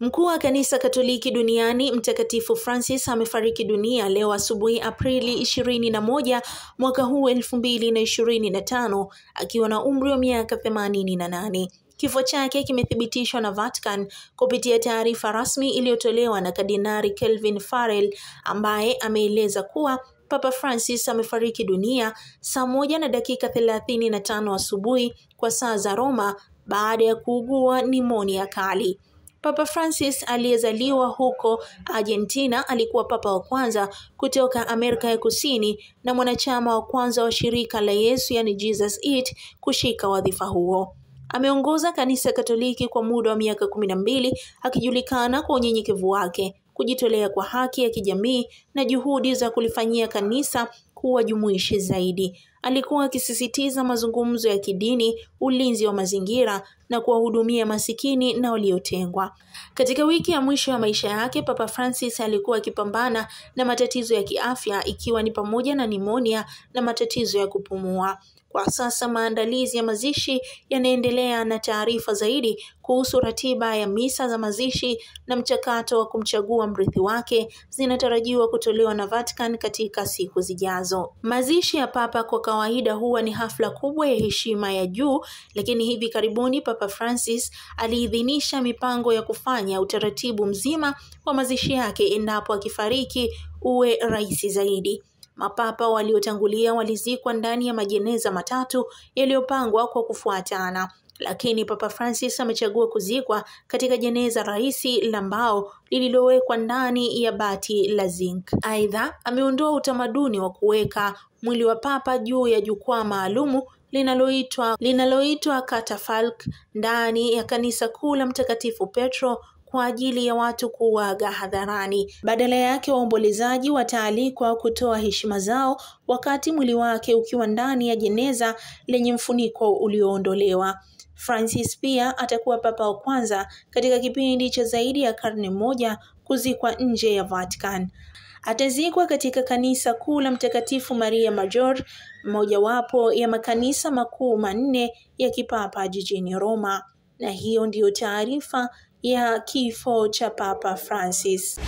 Mkuu wa kanisa Katoliki duniani Mtakatifu Francis amefariki dunia leo asubuhi Aprili 21 mwaka huu 2025 akiwa na umri wa miaka 88. Kifo chake kimethibitishwa na Vatican kupitia taarifa rasmi iliyotolewa na Kardinali Kelvin Farrell ambaye ameeleza kuwa Papa Francis amefariki dunia saa 1:35 asubuhi kwa saa za Roma baada ya kuugua nimonia kali. Papa Francis aliyezaliwa huko Argentina alikuwa papa wa kwanza kutoka Amerika ya Kusini na mwanachama wa kwanza wa shirika la Yesu yani Jesus Eat kushika wadhifa huo. Ameongoza kanisa Katoliki kwa muda wa miaka 12 akijulikana kwa unyenyekevu wake, kujitolea kwa haki ya kijamii na juhudi za kulifanyia kanisa kuwa jumuishi zaidi. Alikuwa akisisitiza mazungumzo ya kidini, ulinzi wa mazingira na kuwahudumia masikini na waliotengwa. Katika wiki ya mwisho ya maisha yake, Papa Francis alikuwa akipambana na matatizo ya kiafya ikiwa ni pamoja na nimonia na matatizo ya kupumua. Kwa sasa maandalizi ya mazishi yanaendelea na taarifa zaidi kuhusu ratiba ya misa za mazishi na mchakato wa kumchagua mrithi wake zinatarajiwa kutolewa na Vatican katika siku zijazo. Mazishi ya Papa kwa kawaida huwa ni hafla kubwa ya heshima ya juu, lakini hivi karibuni Papa Francis aliidhinisha mipango ya kufanya utaratibu mzima wa mazishi yake endapo akifariki uwe rahisi zaidi. Mapapa waliotangulia walizikwa ndani ya majeneza matatu yaliyopangwa kwa kufuatana, lakini Papa Francis amechagua kuzikwa katika jeneza rahisi la mbao lililowekwa ndani ya bati la zinc. Aidha, ameondoa utamaduni wa kuweka mwili wa Papa juu ya jukwaa maalumu linaloitwa catafalque ndani ya kanisa kuu la Mtakatifu Petro kwa ajili ya watu kuaga hadharani. Badala yake waombolezaji wataalikwa kutoa heshima zao wakati mwili wake ukiwa ndani ya jeneza lenye mfuniko ulioondolewa. Francis pia atakuwa papa wa kwanza katika kipindi cha zaidi ya karne moja kuzikwa nje ya Vatican. Atazikwa katika kanisa kuu la Mtakatifu Maria Maggiore, mojawapo ya makanisa makuu manne ya kipapa jijini Roma. Na hiyo ndiyo taarifa ya kifo cha Papa Francis.